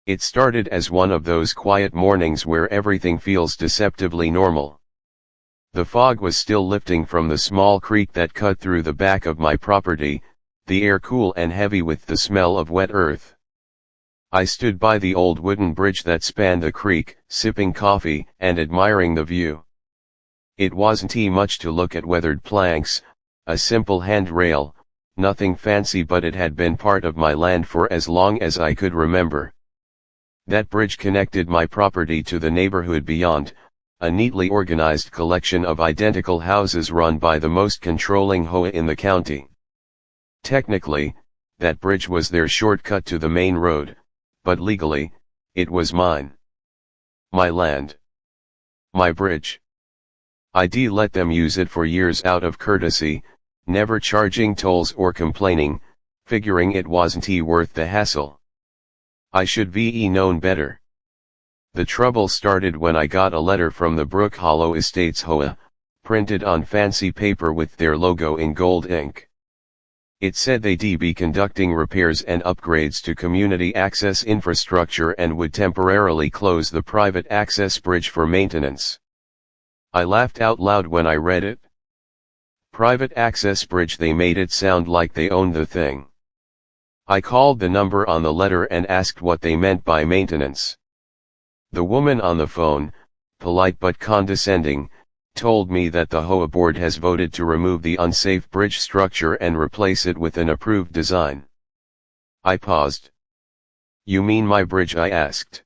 It started as one of those quiet mornings where everything feels deceptively normal. The fog was still lifting from the small creek that cut through the back of my property, the air cool and heavy with the smell of wet earth. I stood by the old wooden bridge that spanned the creek, sipping coffee and admiring the view. It wasn't much to look at: weathered planks, a simple handrail, nothing fancy, but it had been part of my land for as long as I could remember. That bridge connected my property to the neighborhood beyond, a neatly organized collection of identical houses run by the most controlling Hoa in the county. Technically, that bridge was their shortcut to the main road, but legally, it was mine. My land. My bridge. I'd let them use it for years out of courtesy, never charging tolls or complaining, figuring it wasn't worth the hassle. I should be known better. The trouble started when I got a letter from the Brook Hollow Estates Hoa, printed on fancy paper with their logo in gold ink. It said they'd be conducting repairs and upgrades to community access infrastructure and would temporarily close the private access bridge for maintenance. I laughed out loud when I read it. Private access bridge? They made it sound like they owned the thing. I called the number on the letter and asked what they meant by maintenance. The woman on the phone, polite but condescending, told me that the Hoa board has voted to remove the unsafe bridge structure and replace it with an approved design. I paused. You mean my bridge? I asked.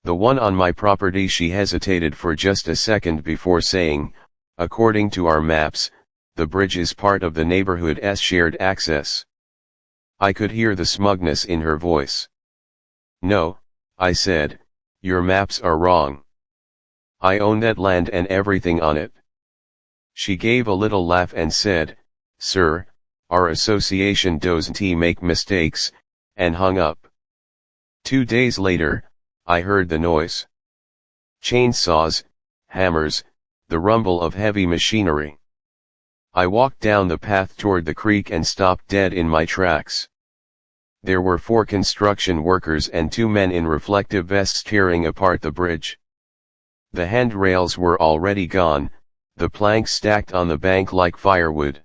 The one on my property. She hesitated for just a second before saying, according to our maps, the bridge is part of the neighborhood's shared access. I could hear the smugness in her voice. No, I said, your maps are wrong. I own that land and everything on it. She gave a little laugh and said, sir, our association doesn't make mistakes, and hung up. 2 days later, I heard the noise. Chainsaws, hammers, the rumble of heavy machinery. I walked down the path toward the creek and stopped dead in my tracks. There were 4 construction workers and 2 men in reflective vests tearing apart the bridge. The handrails were already gone, the planks stacked on the bank like firewood.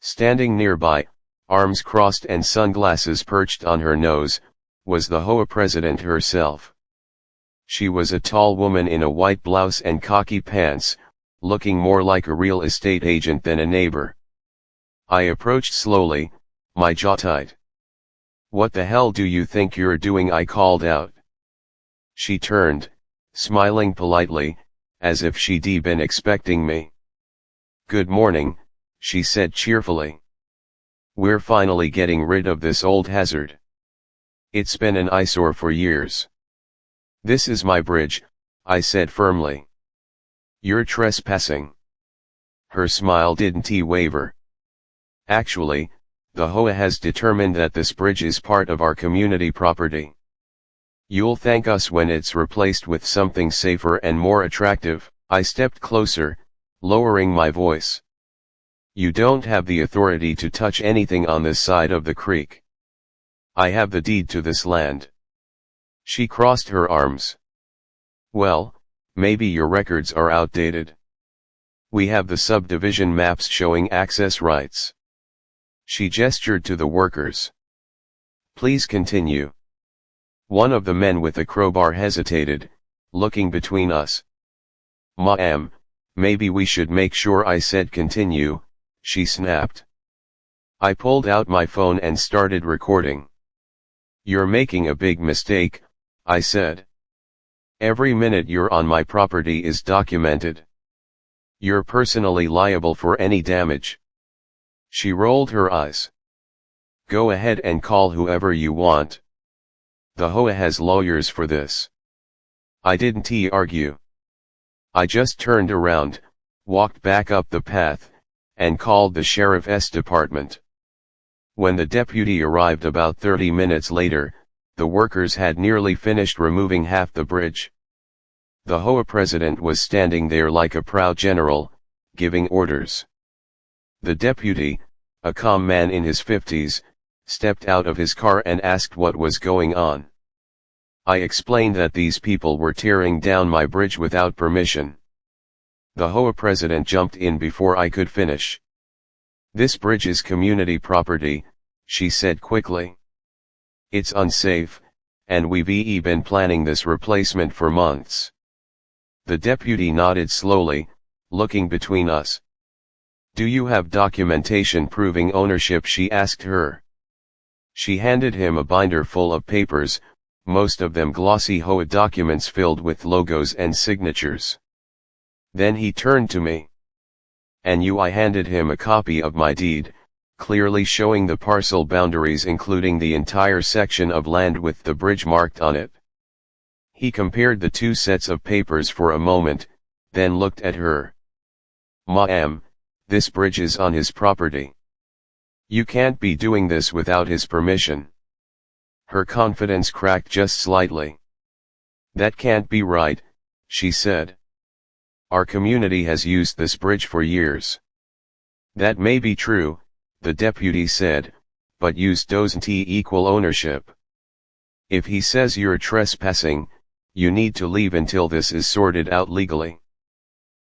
Standing nearby, arms crossed and sunglasses perched on her nose, was the Hoa president herself. She was a tall woman in a white blouse and khaki pants, looking more like a real estate agent than a neighbor. I approached slowly, my jaw tight. What the hell do you think you're doing? I called out. She turned, smiling politely, as if she'd been expecting me. Good morning, she said cheerfully. We're finally getting rid of this old hazard. It's been an eyesore for years. This is my bridge, I said firmly. You're trespassing. Her smile didn't waver. Actually, the Hoa has determined that this bridge is part of our community property. You'll thank us when it's replaced with something safer and more attractive. I stepped closer, lowering my voice. You don't have the authority to touch anything on this side of the creek. I have the deed to this land. She crossed her arms. Well, maybe your records are outdated. We have the subdivision maps showing access rights. She gestured to the workers. Please continue. One of the men with the crowbar hesitated, looking between us. Ma'am, maybe we should make sure. I said. Continue, she snapped. I pulled out my phone and started recording. You're making a big mistake, I said. Every minute you're on my property is documented. You're personally liable for any damage. She rolled her eyes. Go ahead and call whoever you want. The Hoa has lawyers for this. I didn't argue. I just turned around, walked back up the path, and called the sheriff's department. When the deputy arrived about 30 minutes later, the workers had nearly finished removing half the bridge. The Hoa president was standing there like a proud general, giving orders. The deputy, a calm man in his 50s, stepped out of his car and asked what was going on. I explained that these people were tearing down my bridge without permission. The Hoa president jumped in before I could finish. "This bridge is community property," she said quickly. "It's unsafe, and we've been planning this replacement for months." The deputy nodded slowly, looking between us. "Do you have documentation proving ownership?" she asked her. She handed him a binder full of papers, most of them glossy Hoa documents filled with logos and signatures. Then he turned to me. "And you?" I handed him a copy of my deed, clearly showing the parcel boundaries including the entire section of land with the bridge marked on it. He compared the two sets of papers for a moment, then looked at her. "Ma'am, this bridge is on his property. You can't be doing this without his permission." Her confidence cracked just slightly. "That can't be right," she said. "Our community has used this bridge for years." "That may be true," the deputy said, "but use doesn't equal ownership. If he says you're trespassing, you need to leave until this is sorted out legally."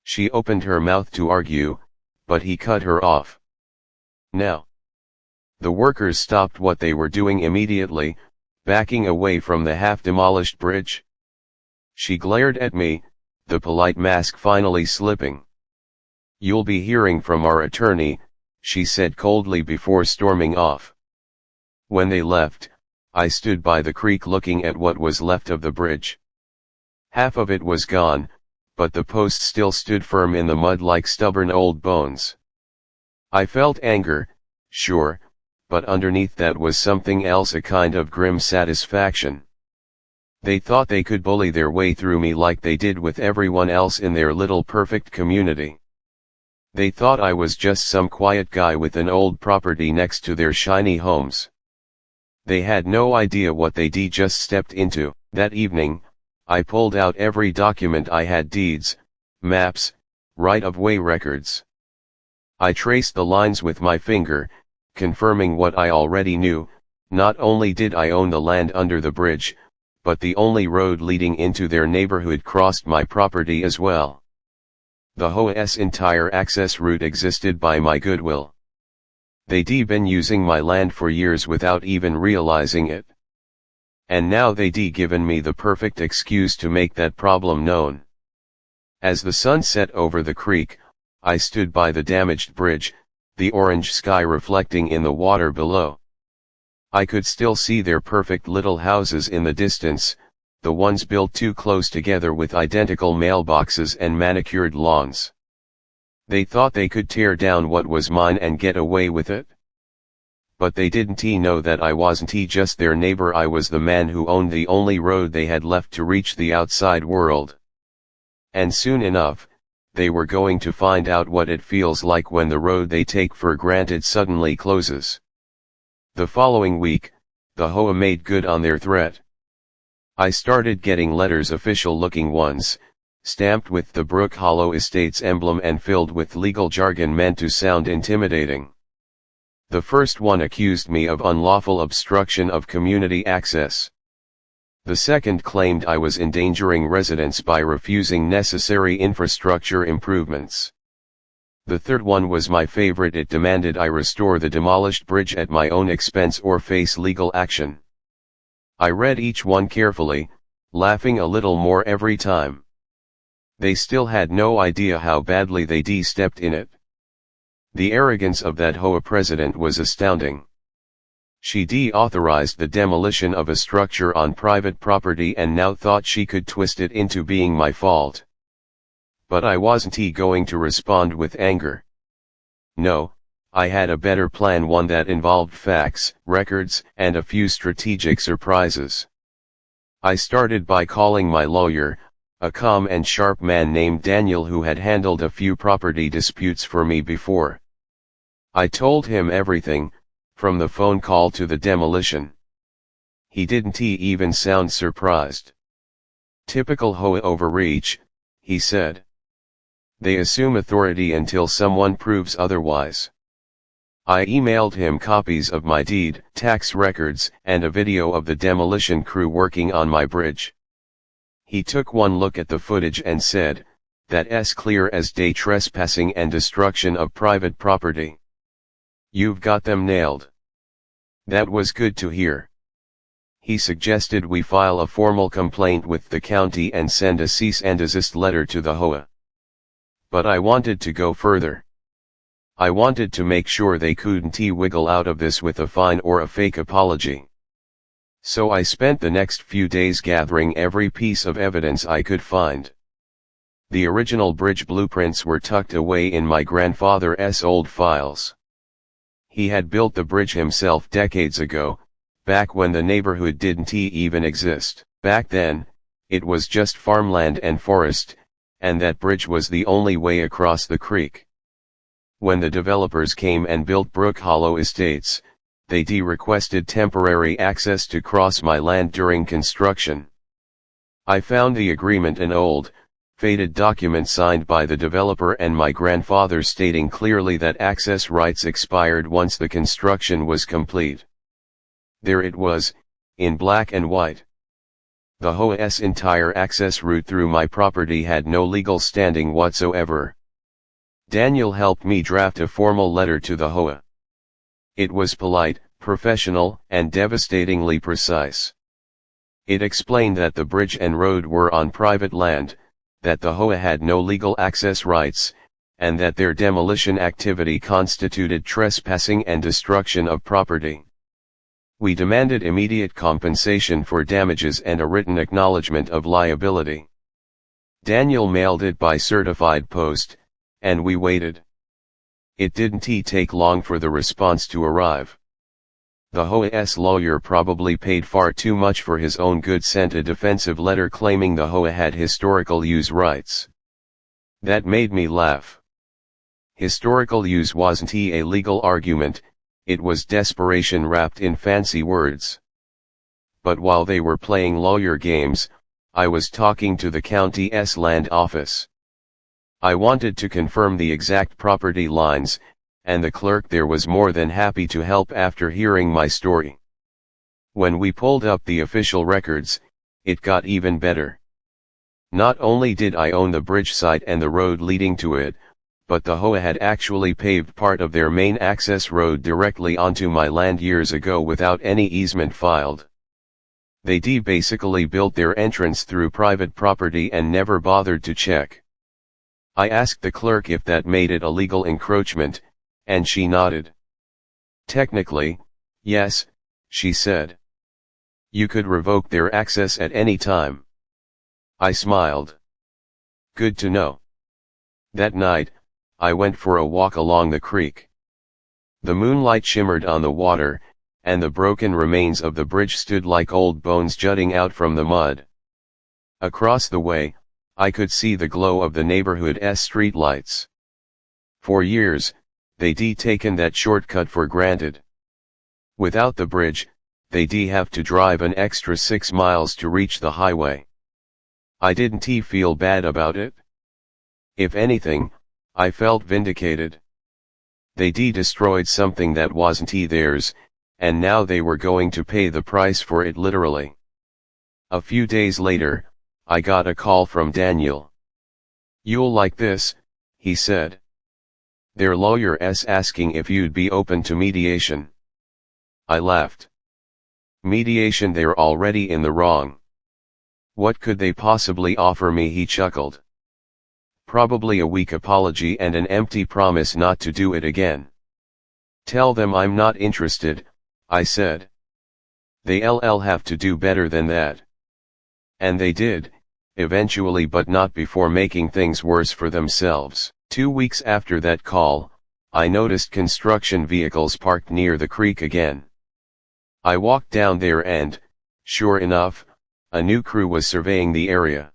She opened her mouth to argue, but he cut her off. "Now." The workers stopped what they were doing immediately, backing away from the half-demolished bridge. She glared at me, the polite mask finally slipping. "You'll be hearing from our attorney," she said coldly before storming off. When they left, I stood by the creek looking at what was left of the bridge. Half of it was gone, but the post still stood firm in the mud like stubborn old bones. I felt anger, sure, but underneath that was something else, a kind of grim satisfaction. They thought they could bully their way through me like they did with everyone else in their little perfect community. They thought I was just some quiet guy with an old property next to their shiny homes. They had no idea what they just stepped into. That evening, I pulled out every document I had: deeds, maps, right-of-way records. I traced the lines with my finger, confirming what I already knew: not only did I own the land under the bridge, but the only road leading into their neighborhood crossed my property as well. The Hoa's entire access route existed by my goodwill. They'd been using my land for years without even realizing it. And now they'd given me the perfect excuse to make that problem known. As the sun set over the creek, I stood by the damaged bridge, the orange sky reflecting in the water below. I could still see their perfect little houses in the distance, the ones built too close together with identical mailboxes and manicured lawns. They thought they could tear down what was mine and get away with it. But they didn't know that I wasn't just their neighbor. I was the man who owned the only road they had left to reach the outside world. And soon enough, they were going to find out what it feels like when the road they take for granted suddenly closes. The following week, the Hoa made good on their threat. I started getting letters, official-looking ones, stamped with the Brook Hollow Estates emblem and filled with legal jargon meant to sound intimidating. The first one accused me of unlawful obstruction of community access. The second claimed I was endangering residents by refusing necessary infrastructure improvements. The third one was my favorite. It demanded I restore the demolished bridge at my own expense or face legal action. I read each one carefully, laughing a little more every time. They still had no idea how badly they stepped in it. The arrogance of that Hoa president was astounding. She authorized the demolition of a structure on private property and now thought she could twist it into being my fault. But I wasn't going to respond with anger. No, I had a better plan, one that involved facts, records, and a few strategic surprises. I started by calling my lawyer, a calm and sharp man named Daniel who had handled a few property disputes for me before. I told him everything, from the phone call to the demolition. He didn't even sound surprised. "Typical Hoa overreach," he said. "They assume authority until someone proves otherwise." I emailed him copies of my deed, tax records, and a video of the demolition crew working on my bridge. He took one look at the footage and said, "That's clear as day trespassing and destruction of private property. You've got them nailed." That was good to hear. He suggested we file a formal complaint with the county and send a cease and desist letter to the HOA. But I wanted to go further. I wanted to make sure they couldn't wiggle out of this with a fine or a fake apology. So I spent the next few days gathering every piece of evidence I could find. The original bridge blueprints were tucked away in my grandfather's old files. He had built the bridge himself decades ago, back when the neighborhood didn't even exist. Back then, it was just farmland and forest, and that bridge was the only way across the creek. When the developers came and built Brook Hollow Estates, they requested temporary access to cross my land during construction. I found the agreement an old, faded document signed by the developer and my grandfather stating clearly that access rights expired once the construction was complete. There it was, in black and white. The HOA's entire access route through my property had no legal standing whatsoever. Daniel helped me draft a formal letter to the HOA. It was polite, professional, and devastatingly precise. It explained that the bridge and road were on private land, that the HOA had no legal access rights, and that their demolition activity constituted trespassing and destruction of property. We demanded immediate compensation for damages and a written acknowledgement of liability. Daniel mailed it by certified post, and we waited. It didn't take long for the response to arrive. The HOA's lawyer probably paid far too much for his own good, sent a defensive letter claiming the HOA had historical use rights. That made me laugh. Historical use wasn't a legal argument, it was desperation wrapped in fancy words. But while they were playing lawyer games, I was talking to the county's land office. I wanted to confirm the exact property lines, and the clerk there was more than happy to help after hearing my story. When we pulled up the official records, it got even better. Not only did I own the bridge site and the road leading to it, but the HOA had actually paved part of their main access road directly onto my land years ago without any easement filed. They basically built their entrance through private property and never bothered to check. I asked the clerk if that made it a legal encroachment, and she nodded. Technically, yes, she said. You could revoke their access at any time. I smiled. Good to know. That night, I went for a walk along the creek. The moonlight shimmered on the water, and the broken remains of the bridge stood like old bones jutting out from the mud. Across the way, I could see the glow of the neighborhood's streetlights. For years, they'd taken that shortcut for granted. Without the bridge, they'd have to drive an extra 6 miles to reach the highway. I didn't feel bad about it. If anything, I felt vindicated. They'd destroyed something that wasn't theirs, and now they were going to pay the price for it literally. A few days later, I got a call from Daniel. "You'll like this," he said. "Their lawyer's asking if you'd be open to mediation." I laughed. Mediation? They're already in the wrong. What could they possibly offer me? He chuckled. Probably a weak apology and an empty promise not to do it again. "Tell them I'm not interested," I said. "They'll have to do better than that." And they did, eventually, but not before making things worse for themselves. 2 weeks after that call, I noticed construction vehicles parked near the creek again. I walked down there and, sure enough, a new crew was surveying the area.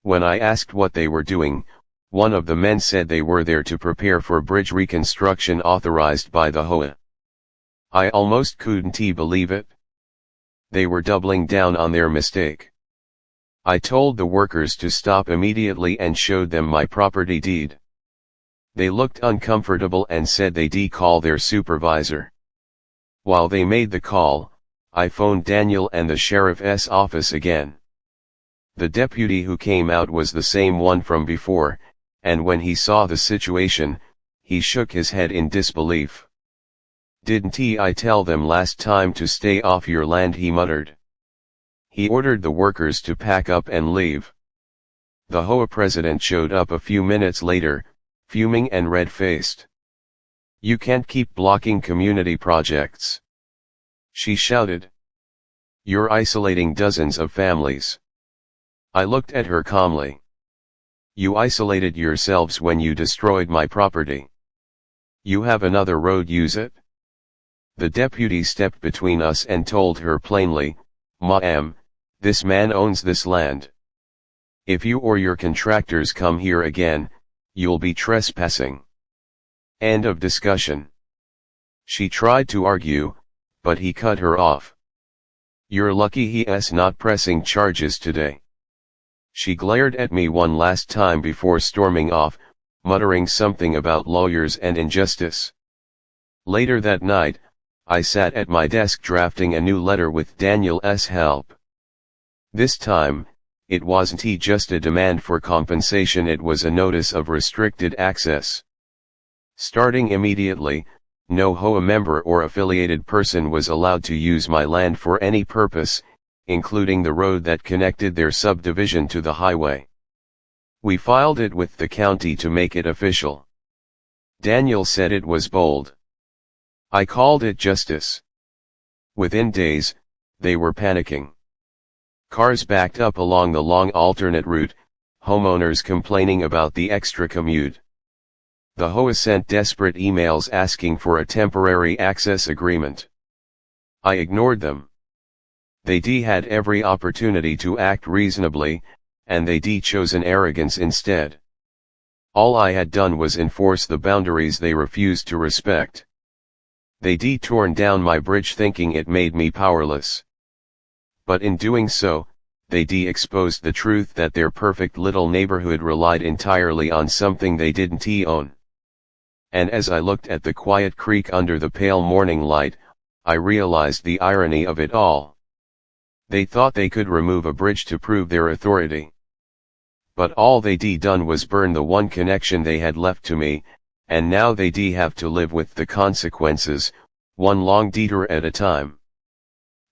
When I asked what they were doing, one of the men said they were there to prepare for bridge reconstruction authorized by the HOA. I almost couldn't believe it. They were doubling down on their mistake. I told the workers to stop immediately and showed them my property deed. They looked uncomfortable and said they'd call their supervisor. While they made the call, I phoned Daniel and the sheriff's office again. The deputy who came out was the same one from before, and when he saw the situation, he shook his head in disbelief. "Didn't I tell them last time to stay off your land?" he muttered. He ordered the workers to pack up and leave. The Hoa president showed up a few minutes later, fuming and red-faced. "You can't keep blocking community projects," she shouted. "You're isolating dozens of families." I looked at her calmly. "You isolated yourselves when you destroyed my property. You have another road, use it." The deputy stepped between us and told her plainly, "Ma'am, this man owns this land. If you or your contractors come here again, you'll be trespassing." End of discussion. She tried to argue, but he cut her off. "You're lucky he's not pressing charges today." She glared at me one last time before storming off, muttering something about lawyers and injustice. Later that night, I sat at my desk drafting a new letter with Daniel's help. This time, it wasn't just a demand for compensation, it was a notice of restricted access. Starting immediately, no Hoa member or affiliated person was allowed to use my land for any purpose, including the road that connected their subdivision to the highway. We filed it with the county to make it official. Daniel said it was bold. I called it justice. Within days, they were panicking. Cars backed up along the long alternate route, homeowners complaining about the extra commute. The Hoa sent desperate emails asking for a temporary access agreement. I ignored them. They had every opportunity to act reasonably, and they chose an arrogance instead. All I had done was enforce the boundaries they refused to respect. They torn down my bridge thinking it made me powerless. But in doing so, they exposed the truth that their perfect little neighborhood relied entirely on something they didn't own. And as I looked at the quiet creek under the pale morning light, I realized the irony of it all. They thought they could remove a bridge to prove their authority. But all they done was burn the one connection they had left to me, and now they have to live with the consequences, one long detour at a time.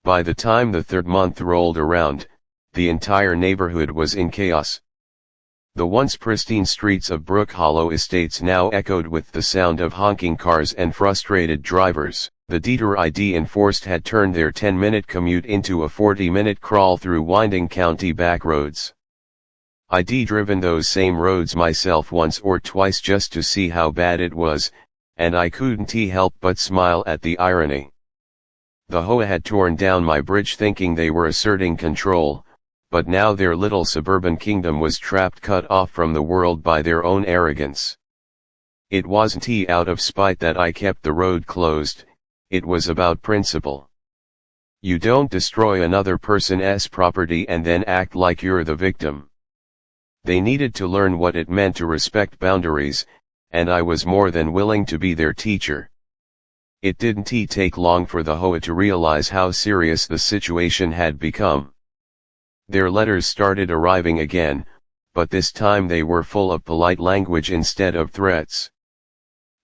By the time the third month rolled around, the entire neighborhood was in chaos. The once pristine streets of Brook Hollow Estates now echoed with the sound of honking cars and frustrated drivers. The detour ID enforced had turned their 10-minute commute into a 40-minute crawl through winding county back roads. I'd driven those same roads myself once or twice just to see how bad it was, and I couldn't help but smile at the irony. The Hoa had torn down my bridge thinking they were asserting control, but now their little suburban kingdom was trapped, cut off from the world by their own arrogance. It wasn't out of spite that I kept the road closed, it was about principle. You don't destroy another person's property and then act like you're the victim. They needed to learn what it meant to respect boundaries, and I was more than willing to be their teacher. It didn't take long for the Hoa to realize how serious the situation had become. Their letters started arriving again, but this time they were full of polite language instead of threats.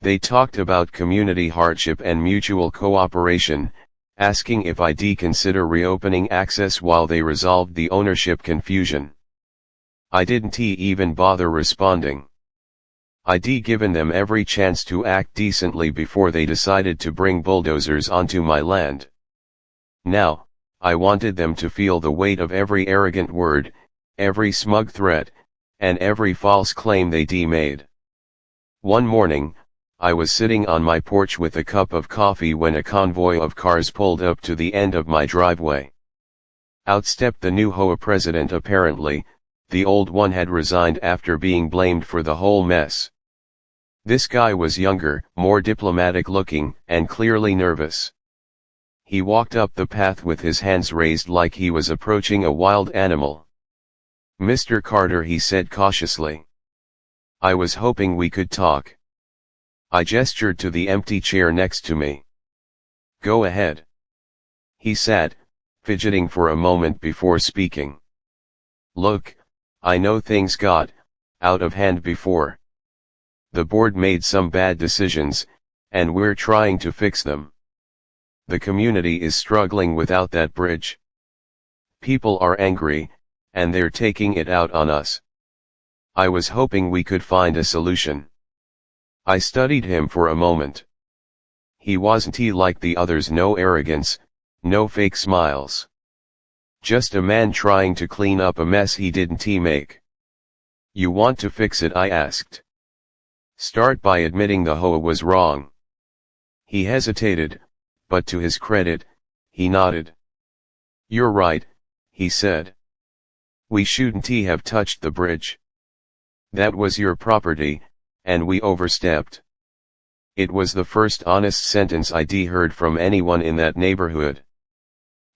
They talked about community hardship and mutual cooperation, asking if I'd consider reopening access while they resolved the ownership confusion. I didn't even bother responding. I'd given them every chance to act decently before they decided to bring bulldozers onto my land. Now, I wanted them to feel the weight of every arrogant word, every smug threat, and every false claim they made. One morning, I was sitting on my porch with a cup of coffee when a convoy of cars pulled up to the end of my driveway. Out stepped the new Hoa president apparently. The old one had resigned after being blamed for the whole mess. This guy was younger, more diplomatic looking, and clearly nervous. He walked up the path with his hands raised like he was approaching a wild animal. "Mr. Carter," he said cautiously. "I was hoping we could talk." I gestured to the empty chair next to me. Go ahead. He sat, fidgeting for a moment before speaking. Look, I know things got out of hand before. The board made some bad decisions, and we're trying to fix them. The community is struggling without that bridge. People are angry, and they're taking it out on us. I was hoping we could find a solution. I studied him for a moment. He wasn't like the others, no arrogance, no fake smiles. Just a man trying to clean up a mess he didn't make. You want to fix it? I asked. Start by admitting the Hoa was wrong. He hesitated, but to his credit, he nodded. You're right, he said. We shouldn't have touched the bridge. That was your property, and we overstepped. It was the first honest sentence I'd heard from anyone in that neighborhood.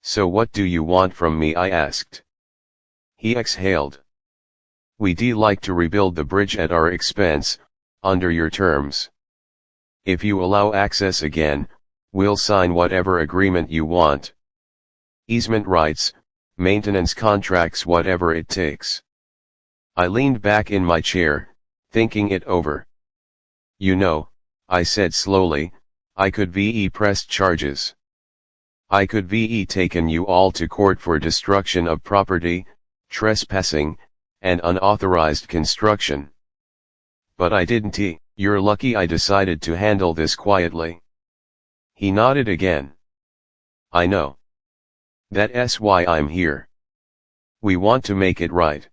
So what do you want from me? I asked. He exhaled. We'd like to rebuild the bridge at our expense, under your terms. If you allow access again, we'll sign whatever agreement you want. Easement rights, maintenance contracts, whatever it takes. I leaned back in my chair, thinking it over. You know, I said slowly, I could press charges. I could taken you all to court for destruction of property, trespassing, and unauthorized construction. But I didn't. You're lucky I decided to handle this quietly. He nodded again. I know. That's why I'm here. We want to make it right.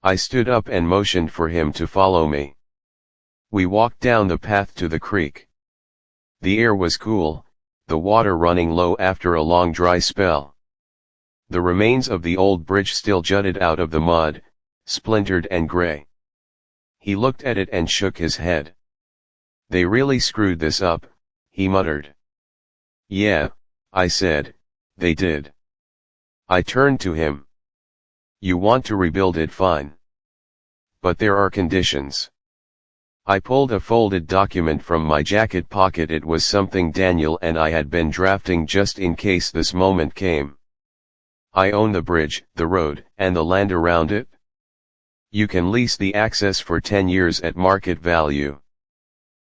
I stood up and motioned for him to follow me. We walked down the path to the creek. The air was cool, the water running low after a long dry spell. The remains of the old bridge still jutted out of the mud, splintered and gray. He looked at it and shook his head. They really screwed this up, he muttered. Yeah, I said, they did. I turned to him. You want to rebuild it, fine. But there are conditions. I pulled a folded document from my jacket pocket. It was something Daniel and I had been drafting just in case this moment came. I own the bridge, the road, and the land around it. You can lease the access for 10 years at market value.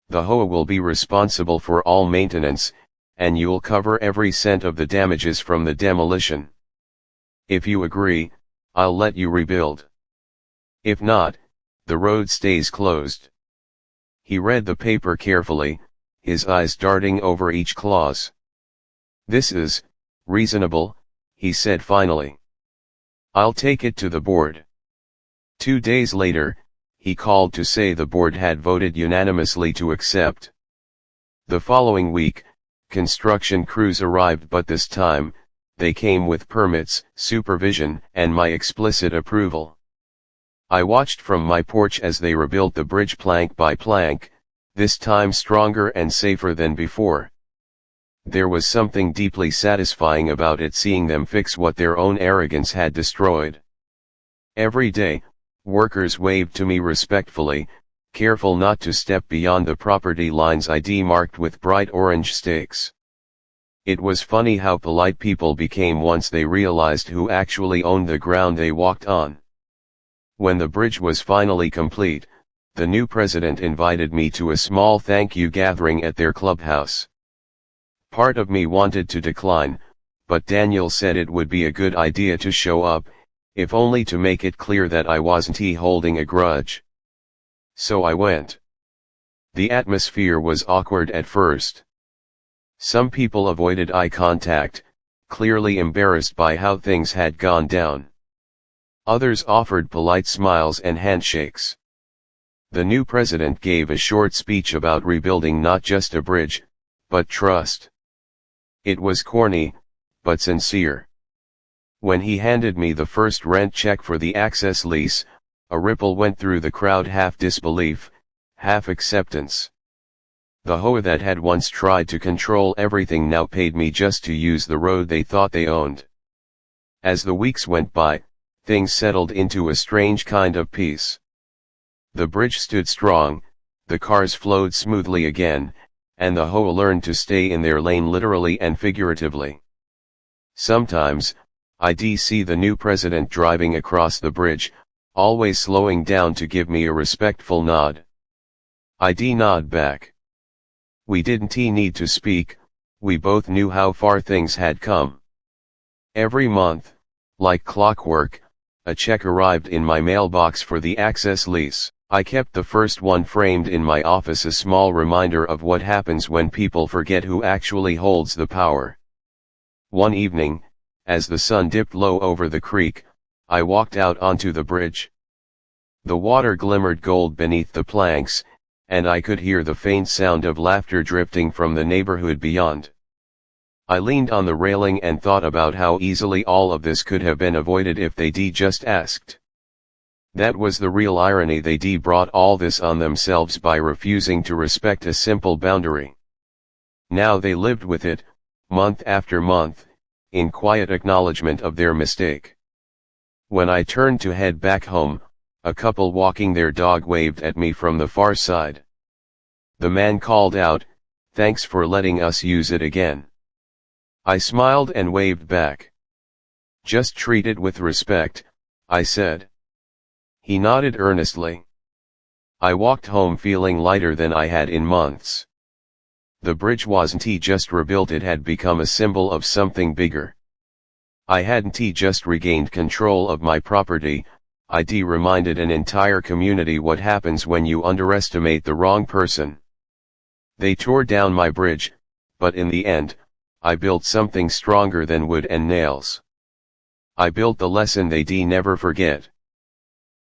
The Hoa will be responsible for all maintenance, and you'll cover every cent of the damages from the demolition. If you agree, I'll let you rebuild. If not, the road stays closed. He read the paper carefully, his eyes darting over each clause. This is reasonable, he said finally. I'll take it to the board. 2 days later, he called to say the board had voted unanimously to accept. The following week, construction crews arrived, but this time, they came with permits, supervision, and my explicit approval. I watched from my porch as they rebuilt the bridge plank by plank, this time stronger and safer than before. There was something deeply satisfying about it, seeing them fix what their own arrogance had destroyed. Every day, workers waved to me respectfully, careful not to step beyond the property lines I'd marked with bright orange stakes. It was funny how polite people became once they realized who actually owned the ground they walked on. When the bridge was finally complete, the new president invited me to a small thank you gathering at their clubhouse. Part of me wanted to decline, but Daniel said it would be a good idea to show up, if only to make it clear that I wasn't holding a grudge. So I went. The atmosphere was awkward at first. Some people avoided eye contact, clearly embarrassed by how things had gone down. Others offered polite smiles and handshakes. The new president gave a short speech about rebuilding not just a bridge, but trust. It was corny, but sincere. When he handed me the first rent check for the access lease, a ripple went through the crowd, half disbelief, half acceptance. The Hoa that had once tried to control everything now paid me just to use the road they thought they owned. As the weeks went by, things settled into a strange kind of peace. The bridge stood strong, the cars flowed smoothly again, and the Ho learned to stay in their lane literally and figuratively. Sometimes, I'd see the new president driving across the bridge, always slowing down to give me a respectful nod. I'd nod back. We didn't need to speak, we both knew how far things had come. Every month, like clockwork, a check arrived in my mailbox for the access lease. I kept the first one framed in my office, a small reminder of what happens when people forget who actually holds the power. One evening, as the sun dipped low over the creek, I walked out onto the bridge. The water glimmered gold beneath the planks, and I could hear the faint sound of laughter drifting from the neighborhood beyond. I leaned on the railing and thought about how easily all of this could have been avoided if they'd just asked. That was the real irony, they'd brought all this on themselves by refusing to respect a simple boundary. Now they lived with it, month after month, in quiet acknowledgement of their mistake. When I turned to head back home, a couple walking their dog waved at me from the far side. The man called out, "Thanks for letting us use it again." I smiled and waved back. "Just treat it with respect," I said. He nodded earnestly. I walked home feeling lighter than I had in months. The bridge wasn't just rebuilt, it had become a symbol of something bigger. I hadn't just regained control of my property, I'd reminded an entire community what happens when you underestimate the wrong person. They tore down my bridge, but in the end, I built something stronger than wood and nails. I built the lesson they'd never forget.